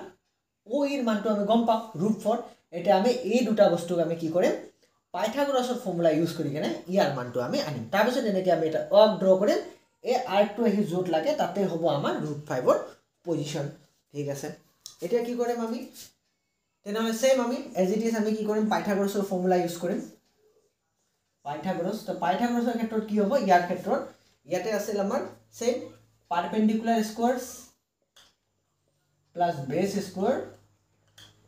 O এর মানটো আমি গম পাম √4 এতিয়া আমি এই দুটা বস্তুক আমি কি কৰিম পাইথাগোৰাছৰ ফৰ্মুলা ইউজ কৰি কেনে ইয়াৰ মানটো আমি আনিম তাৰ পিছত এনেকৈ আমি এটা অক ড্ৰ কৰিম এই আৰ্কটো আহি য'ত লাগে তাতে হ'ব আমাৰ √5 ৰ পজিশন ঠিক আছে এতিয়া কি কৰিম আমি তেনেহলে সেম আমি এজ ইট ইজ আমি কি কৰিম পাইথাগোৰাছৰ ফৰ্মুলা ইউজ কৰিম পাইথাগোৰাছৰ ক্ষেত্ৰত কি হ'ব ইয়াৰ ক্ষেত্ৰত ইয়াতে আছিল আমাৰ same perpendicular squares plus base square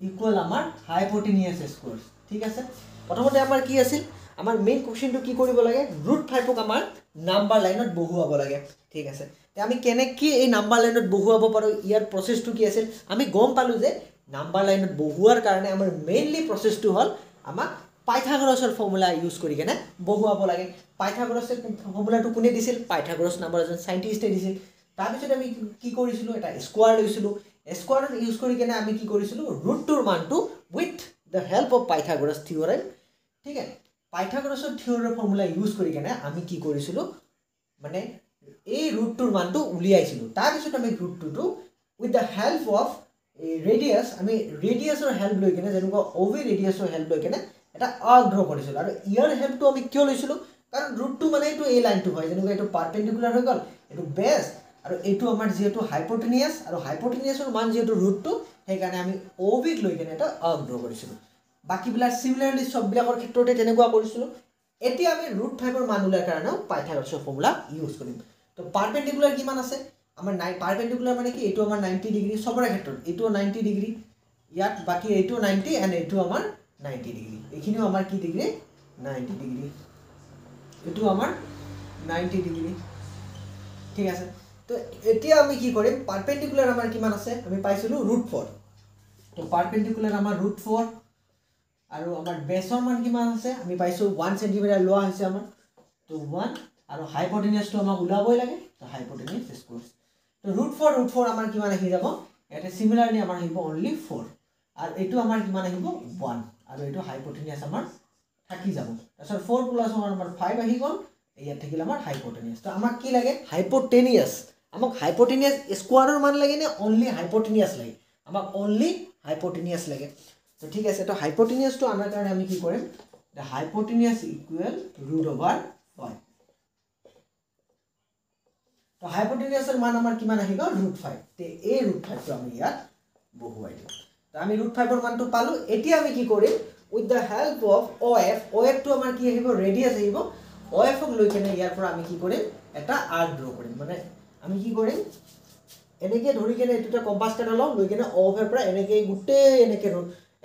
equal আমার হাইপোটেনিয়াস স্কোয়ার্স ঠিক আছে প্রথমতে আমার কি আছিল আমার মেইন কোশ্চেনটো কি কৰিব লাগে √5 ক আমাৰ নাম্বাৰ লাইনত বহুৱাব লাগে ঠিক আছে তে আমি কেনেকৈ এই নাম্বাৰ লাইনত বহুৱাব পাৰো ইয়াৰ প্ৰসেসটো কি আছিল আমি গম পালো যে নাম্বাৰ লাইনত বহুৱাৰ কাৰণে আমাৰ মেইনলি প্ৰসেসটো হল আমাক পাইথাগোৰাছৰ ফৰ্মুলা ইউজ কৰি কেনে বহুৱাব লাগে পাইথাগোৰাছৰ ফৰ্মুলাটো কোনে দিছিল পাইথাগোৰাছ নামৰ এজন সাইন্টিস্টে দিছিল তাৰ পিছত আমি কি কৰিছিলো এটা স্কোয়াৰ লৈছিলো স্কোয়াৰ ইউজ কৰি কেনে আমি কি কৰিছিলো √2 ৰ মানটো with the help of Pythagoras theorem ঠিক আছে পাইথাগোৰাছৰ থিওৰেমৰ ফৰ্মুলা ইউজ কৰি কেনে আমি কি কৰিছিলো মানে এই √2 ৰ মানটো উলিয়াইছিলো তাৰ পিছত আমি √2 টো উইথ দ্য হেল্প অফ ৰেডিয়াস আমি ৰেডিয়াসৰ হেল্প লৈ কেনে যেনেকুৱা OV ৰেডিয়াসৰ হেল্প লৈ কেনে এটা আৰ্ক ড্ৰ কৰিছিল আৰু ইয়াৰ হেল্পটো আমি কিয় লৈছিলো কাৰণ √2 মানে এইটো এই লাইনটো হয় যেনেকুৱা এইটো পাৰপেন্ডিকুলাৰ হৈ গল এইটো বেস আৰু এইটো আমাৰ যেহেতু হাইপোটেনিয়াস আৰু হাইপোটেনিয়াসৰ মান যেহেতু √2 সেই কাৰণে আমি OV ক লৈ কেনে এটা আৰ্ক ড্ৰ কৰিছিলো বাকি বিলাক সিমিলাৰলি সব বিলাকৰ ক্ষেত্ৰতে তেনেকুৱা কৰিছিলো এতিয়া আমি √5 ৰ মান উলিয়াৰ কাৰণে পাইথাগোৰাছৰ ফৰ্মুলা ইউজ কৰিম তো পাৰপেন্ডিকুলাৰ কিমান আছে আমাৰ পাৰপেন্ডিকুলাৰ মানে কি এইটো আমাৰ 90 ডিগ্ৰী সবৰে ক্ষেত্ৰত এইটো 90 ডিগ্ৰী ইয়াত বাকি এইটো 90 এন্ড এইটো আমাৰ 90 ডিগ্ৰী এখিনিও আমাৰ কি ডিগ্ৰী 90 ডিগ্ৰী এটো আমাৰ 90 ডিগ্ৰী ঠিক আছে তো এতিয়া আমি কি কৰিম পাৰপেন্ডিকুলাৰ আমাৰ কিমান আছে আমি পাইছিলো √4 তো পাৰপেন্ডিকুলাৰ আমাৰ √4 আৰু আমাৰ বেসৰ মান কিমান আছে আমি পাইছো 1 সেন্টিমিটাৰ লোৱা হৈছে আমাৰ তো 1 আৰু হাইপোটেনিয়াসটো আমাক উলাবই লাগে তো হাইপোটেনিয়াস স্কোয়াৰ তো √4 আমাৰ কিমান আহি যাব এটা সিমিলাৰলি আমাৰ আহিব অনলি 4 আৰু এটো আমাৰ কিমান আহিব 1 আৰু এটো হাইপোটেনিয়াস আমাৰ থাকি যাব তাৰছত 4 প্লাস 1 আমাৰ 5 আহি গল ইয়াত থাকিল আমাৰ হাইপোটেনিয়াস তো আমাক কি লাগে হাইপোটেনিয়াস আমাক হাইপোটেনিয়াস স্কোয়াৰৰ মান লাগে নে অনলি হাইপোটেনিয়াস লাগে আমাক অনলি হাইপোটেনিয়াস লাগে তো ঠিক আছে তো হাইপোটেনিয়াসটো আমাৰ কাৰণে আমি কি কৰিম the hypotenuse equal √5 তো হাইপোটেনিয়াসৰ মান আমাৰ কিমান আহি গল √5 তে এই √5 টো আমি ইয়াত বহুৱাই দিম তো আমি √5 ৰ মানটো পালো এতিয়া আমি কি কৰিম with the help of OF টো আমাৰ কি আহিব ৰেডিয়াস আহিব OF ক লৈ কেনে ইয়াৰ পৰা আমি কি কৰিম এটা আৰ্ক ড্ৰ কৰিম মানে আমি কি কৰিম এনেকে ধৰি কেনে এটা কম্পাস কাটা লম লৈ কেনে OF ৰ পৰা এনেকে গুটে এনেকে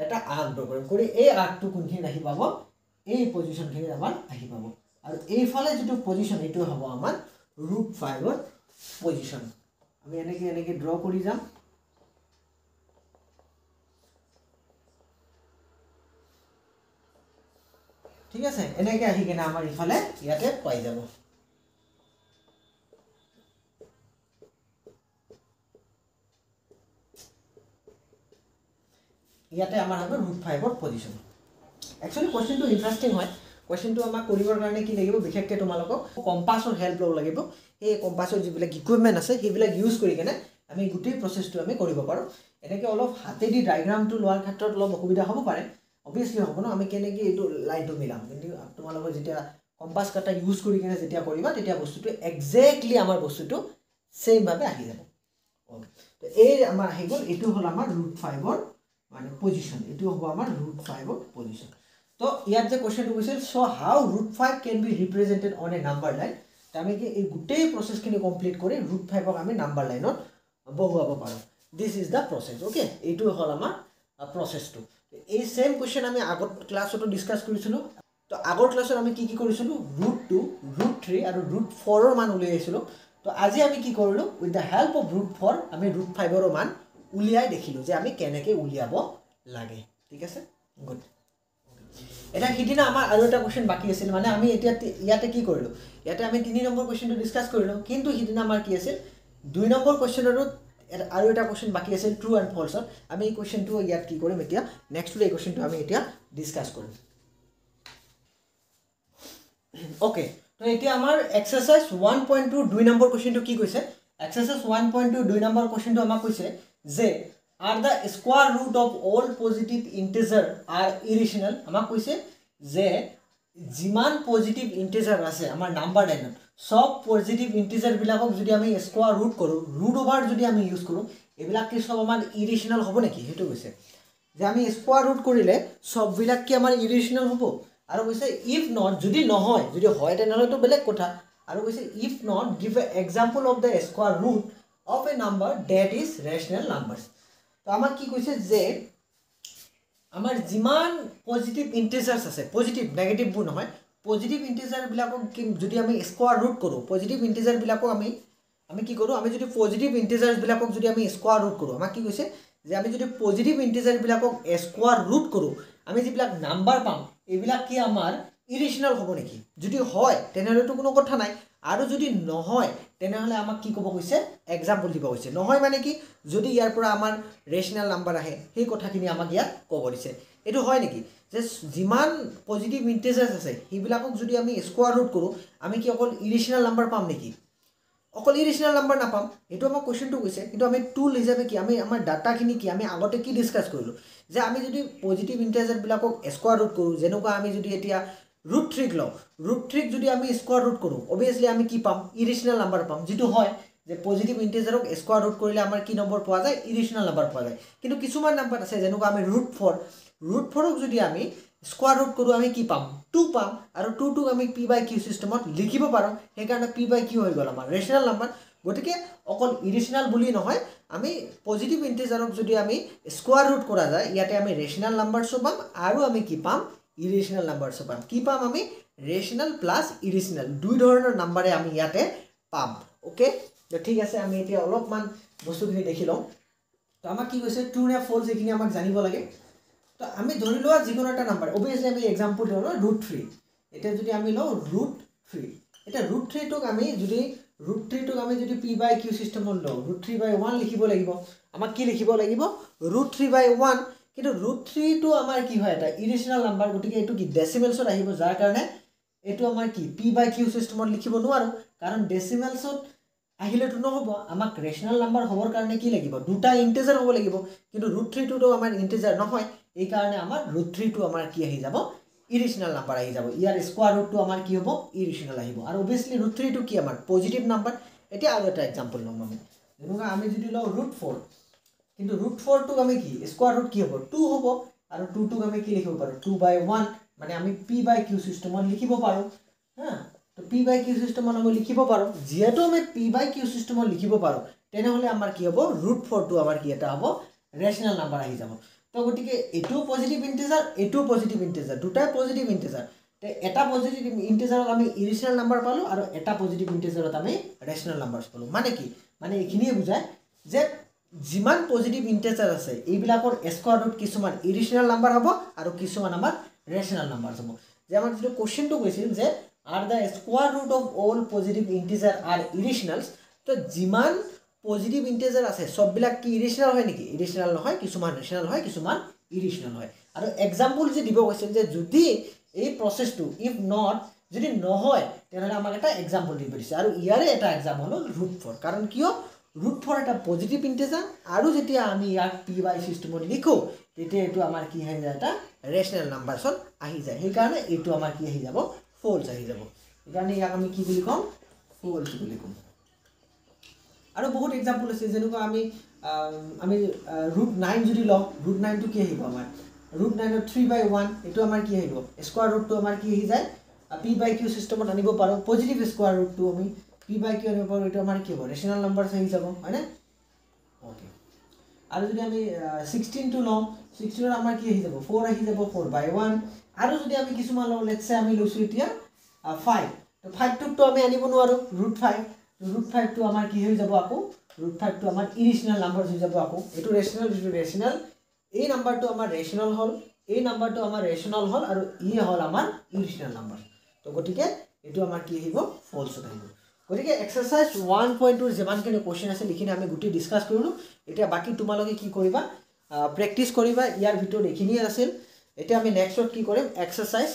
এটা আৰ্ক ড্ৰ কৰিম কৰি এই আৰ্কটো কোনখিনি আহি পাব এই পজিশনখিনি আমাৰ আহি পাব আৰু এই ফালে যেটো পজিশন এটো হ'ব আমাৰ √5 ৰ পজিশন আমি এনেকে ড্ৰ কৰি যাম ঠিক আছে এনেকে আহি কেনে আমাৰ ইফালে ইয়াতে পাই যাব ইয়াতে আমাৰ হ'ব √5 ৰ পজিশন একচুয়ালি কোশ্চেনটো ইন্টাৰেস্টিং হয় কোশ্চেনটো আমাক কৰিবৰ কাৰণে কি লাগিব বিশেষকৈ তোমালোকক কম্পাসৰ হেল্প লব লাগিব এই কম্পাসৰ যিবিলাক ইকুইপমেন্ট আছে সেইবিলাক ইউজ কৰি কেনে আমি গোটেই প্ৰসেসটো আমি কৰিব পাৰো এনেকে অলপ হাতেদি ডায়াগ্ৰামটো লোৱাৰ ক্ষেত্ৰত অলপ অসুবিধা হ'ব পাৰে obviously হ'ব ন আমি কেনেকৈ এইটো লাইনটো মিলাম কিন্তু তোমালোকৰ যেতিয়া কম্পাস কাটা ইউজ কৰি কেনে যেতিয়া কৰিবা তেতিয়া বস্তুটো এক্স্যাক্টলি আমাৰ বস্তুটো সেম ভাবে আহি যাব ওকে তো এই আমাৰ আহি গল এটো হল আমাৰ √5 ৰ মানে পজিশন এটো হ'ব আমাৰ √5 ৰ পজিশন তো ইয়াত যে কোশ্চেনটো কৈছিল so how √5 can be represented on a number line তো আমি কি এই গোটেই প্ৰসেসখিনি কমপ্লিট কৰি √5 ক আমি নাম্বাৰ লাইনত বহুৱাব পাৰো this is the process okay এটো হল আমাৰ প্ৰচেছটো এই সেম কোৱেশ্চন আমি আগৰ ক্লাছতো ডিসকাস কৰিছিলো তো আগৰ ক্লাছত আমি কি কৰিছিলো √2 √3 আৰু √4 ৰ মান উলিয়াইছিলো তো আজি আমি কি কৰিলো উইথ দা হেল্প অফ √4 আমি √5 ৰ মান উলিয়াই দেখিলো যে আমি কেনেকৈ উলিয়াব লাগে ঠিক আছে গুড এটা হিদিনা আমাৰ আৰু এটা কোৱেশ্চন বাকি আছিল মানে আমি এতিয়া ইয়াতে কি কৰিলো ইয়াতে আমি 3 নম্বৰ কোৱেশ্চনটো ডিসকাস কৰিলো কিন্তু হিদিনা আমাৰ কি আছিল 2 নম্বৰ কোৱেশ্চনৰো আৰু এটা কোৱেশ্চন বাকি আছিল ট্ৰু এণ্ড ফলছ আমি এই কোৱেশ্চনটো ইয়াত কি কৰিম এতিয়া নেক্সট এই কোৱেশ্চনটো আমি এতিয়া ডিসকাস কৰিম ওকে তো এতিয়া আমাৰ এক্সাৰসাইজ 1.2 2 নম্বৰ কোৱেশ্চনটো কি কৈছে এক্সাৰসাইজ 1.2 2 নম্বৰ কোৱেশ্চনটো আমাক কৈছে যে are the square root of all positive integer are irrational আমাক কৈছে যে যিমান পজিটিভ ইন্টিজাৰ আছে আমাৰ নাম্বাৰ লাইনত সব পজিটিভ ইন্টিজাৰ বিলাকক যদি আমি স্কয়াৰ ৰুট কৰো ৰুট ওভাৰ যদি আমি ইউজ কৰো এবিলাক কি সব আমাৰ ইৰেশনাল হ'ব নেকি হেতু কৈছে যে আমি স্কয়াৰ ৰুট কৰিলে সব বিলাক কি আমাৰ ইৰেশনাল হ'ব আৰু কৈছে ইফ নট যদি নহয় যদি হয় তেনেহলে তো বেলেগ কথা আৰু কৈছে if not give a example of the square root of a number that is rational numbers তো আমাক কি কৈছে যে আমাৰ যিমান পজিটিভ ইন্টিজাৰ্স আছে পজিটিভ নেগেটিভ বু নহয় পজিটিভ ইন্টিজাৰ বিলাকক যদি আমি স্কয়াৰ ৰুট কৰো পজিটিভ ইন্টিজাৰ বিলাকক আমি কি কৰো আমি যদি পজিটিভ ইন্টিজাৰ্স বিলাকক যদি আমি স্কয়াৰ ৰুট কৰো আমাক কি কৈছে যে আমি যদি পজিটিভ ইন্টিজাৰ বিলাকক স্কয়াৰ ৰুট কৰো আমি যিবিলাক নাম্বাৰ পাম এইবিলাক কি আমাৰ ইৰেশনাল হ'ব নেকি যদি হয় তেনেহলে তো কোনো কথা নাই আৰু যদি নহয় তেনেহলে আমাক কি ক'ব কৈছে এক্সাম্পল দিব কৈছে নহয় মানে কি যদি ইয়াৰ পৰা আমাৰ ৰেশনাল নাম্বাৰ আহে সেই কথাখিনি আমাক ইয়াত ক'ব দিছে এটো হয় নেকি যে যিমান পজিটিভ ইন্টিজাৰ্স আছে সেইবিলাকক যদি আমি স্কয়াৰ ৰুট কৰো আমি কি অকল ইৰেশনাল নাম্বাৰ পাম নেকি অকল ইৰেশনাল নাম্বাৰ নাপাম এটো আমাক কোৱেশ্চনটো কৈছে কিন্তু আমি টুল হিচাপে কি আমি আমাৰ ডাটাখিনি কি আমি আগতে কি ডিসকাস কৰিলো যে আমি যদি পজিটিভ ইন্টিজাৰ বিলাকক স্কয়াৰ ৰুট কৰো যেনেকুৱা আমি যদি এতিয়া √3 লও √3 যদি আমি স্কয়াৰ ৰুট কৰো obviously আমি কি পাম ইৰেশনাল নাম্বাৰ পাম যেটো হয় যে পজিটিভ ইন্টিজাৰক স্কয়াৰ ৰুট কৰিলে আমাৰ কি নম্বৰ পোৱা যায় ইৰেশনাল নাম্বাৰ পোৱা যায় কিন্তু কিছুমান নাম্বাৰ আছে যেনেকুৱা আমি √4 ক যদি আমি স্কয়াৰ ৰুট কৰো আমি কি পাম 2 পাম আৰু 2 টোক আমি p/q সিস্টেমত লিখিব পাৰো সেই কাৰণে p/q হৈ গল আমাৰ ৰেশনাল নাম্বাৰ গটিকে অকল ইৰেশনাল বুলি নহয় আমি পজিটিভ ইন্টিজাৰক যদি আমি স্কয়াৰ ৰুট কৰা যায় ইয়াতে আমি ৰেশনাল নাম্বাৰছ পাম আৰু আমি কি পাম ইৰেশনাল নাম্বাৰছ পাম কি পাম আমি ৰেশনাল প্লাস ইৰেশনাল দুই ধৰণৰ নাম্বাৰে আমি ইয়াতে পাম ওকে তো ঠিক আছে আমি এতিয়া অলপমান বস্তুখিনি দেখি লওঁ তো আমাক কি কৈছে ট্ৰু নে ফলছ এখিনি আমাক জানিব লাগে তো আমি ধৰি লোৱা যিকোনো এটা নাম্বাৰ obviously আমি एग्जांपल দিও √3 এটা যদি আমি লও √3 এটা √3 টোক আমি যদি p/q সিস্টেমত লও √3/1 লিখিব লাগিব আমাক কি লিখিব লাগিব √3/1 কিন্তু √3 টো আমাৰ কি হয় এটা ইৰেশনাল নাম্বাৰ গটিকে এটো কি ডেসিমেলছত আহিব যাৰ কাৰণে এটো আমাৰ কি p/q সিস্টেমত লিখিব নোৱাৰো কাৰণ ডেসিমেলছত আহিলে তো নহব আমাক ৰেশনাল নাম্বাৰ হবৰ কাৰণে কি লাগিব দুটা ইন্টিজাৰ হ'ব লাগিব কিন্তু √3 টো আমাৰ ইন্টিজাৰ নহয় এই কাৰণে আমাৰ √3 টো আমাৰ কি আহি যাব ইৰেশনাল নাম্বাৰ আহি যাব ইয়াৰ স্কয়াৰ ৰুট টো আমাৰ কি হ'ব ইৰেশনাল আহিব আৰু obviously √3 টো কি আমাৰ পজিটিভ নাম্বাৰ এটা আৰু এটা एग्जांपल লম আমি যেনেকুৱা আমি যদি লও √4 কিন্তু √4 টো আমি কি স্কয়াৰ ৰুট কি হ'ব 2 হ'ব আৰু 2 টোক আমি কি লিখিব পাৰো 2/1 মানে আমি p/q সিস্টেমত লিখিব পাৰো হা তো p/q সিস্টেমত আমি লিখিব পাৰো যেহেতু আমি p/q সিস্টেমত লিখিব পাৰো তেনেহলে আমাৰ কি হ'ব √4 টো আমাৰ কি এটা হ'ব ৰেশনাল নাম্বাৰ আহি যাব তো গটিকে এটো পজিটিভ ইন্টিজাৰ দুটাই পজিটিভ ইন্টিজাৰ তে এটা পজিটিভ ইন্টিজাৰত আমি ইৰেশনাল নাম্বাৰ পালো আৰু এটা পজিটিভ ইন্টিজাৰত আমি ৰেশনাল নাম্বাৰছ পালো মানে কি মানে এখিনিয়ে বুজায় যে যিমান পজিটিভ ইন্টিজাৰ আছে এইবিলাকৰ স্কয়াৰ ৰুট কিছুমান ইৰেশনাল নাম্বাৰ হ'ব আৰু কিছুমান আমাৰ ৰেশনাল নাম্বাৰ হ'ব যে আমাৰ যেটো কোৱেশ্চনটো কৈছিল যে are the square root of all positive integer are irrationals তো যিমান পজিটিভ ইন্টিজাৰ আছে সববিলাক কি ইৰেশনাল হয় নেকি ইৰেশনাল নহয় কিছুমান ৰেশনাল হয় কিছুমান ইৰেশনাল হয় আৰু एग्जांपल যে দিব কৈছিল যে যদি এই প্ৰসেসটো ইফ নট যদি নহয় তেনেহলে আমাক এটা एग्जांपल দিব দিছে আৰু ইয়াৰে এটা एग्जांपल হল √4 কাৰণ কিয় √4 এটা পজিটিভ ইন্টিজাৰ আৰু যেতিয়া আমি ইয়াক p/q সিস্টেমত লিখো তেতিয়া এটো আমাৰ কি হৈ যায় এটা ৰেশনাল নাম্বাৰছত আহি যায় সেই কাৰণে এটো আমাৰ কি আহি যাব ফলছ আহি যাব সেইকাৰণে ইয়াক আমি কি বুলি কম ফলছ বুলি কম আৰু বহুত एग्जांपल আছে যেনেকুৱা আমি √9 যদি লও √9 টো কি আহিব আমাৰ √9 ৰ 3/1 এটো আমাৰ কি আহিব স্কয়াৰ ৰুট টো আমাৰ কি আহি যায় p/q সিস্টেমত আনিব পাৰো পজিটিভ স্কয়াৰ ৰুট টো আমি p/q আনিব পাৰো এটো আমাৰ কি হ'ব ৰেশনাল নাম্বাৰছ আহি যাব হয় না ওকে আৰু যদি আমি 16 টো লওঁ 16 ৰ আমাৰ কি আহি যাব 4 আহি যাব 4/1 আৰু যদি আমি কিছুমান লওঁ লেটস সে আমি লৈছো এতিয়া 5 তো 5 টোক তো আমি আনিব নোৱাৰো √5 টো আমাৰ কি হৈ যাব আকৌ √5 টো আমাৰ ইৰেশনাল নাম্বাৰ হৈ যাব আকৌ এটো ৰেশনাল এই নাম্বাৰটো আমাৰ ৰেশনাল হল এই নাম্বাৰটো আমাৰ ৰেশনাল হল আৰু ই হল আমাৰ ইৰেশনাল নাম্বাৰ তো গটিকে এটো আমাৰ কি আহিব ফলছ আহিব গটিকে এক্সাৰসাইজ 1.2 যেমানখিনি কোৱেশ্চন আছে লিখিনি আমি গুটি ডিসকাস কৰিলো এতিয়া বাকি তোমালোকে কি কৰিবা প্ৰেক্টিস কৰিবা ইয়াৰ ভিতৰত এখিনি আছিল এতিয়া আমি নেক্সটত কি কৰিম এক্সাৰসাইজ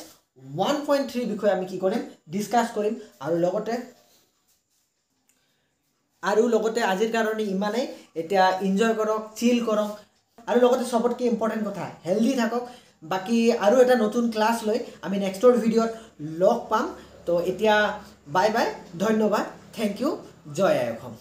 1.3 বিষয় আমি কি কৰিম ডিসকাস কৰিম আৰু লগতে আজিৰ কাৰণে ইমানেই এতিয়া এনজয় কৰক চিল কৰক আৰু লগতে সবতকৈ ইম্পৰ্টেন্ট কথা হেলদি থাকক বাকি আৰু এটা নতুন ক্লাস লৈ আমি নেক্সটৰ ভিডিঅত লগ পাম তো এতিয়া বাই বাই ধন্যবাদ থ্যাংক ইউ জয় আই অসম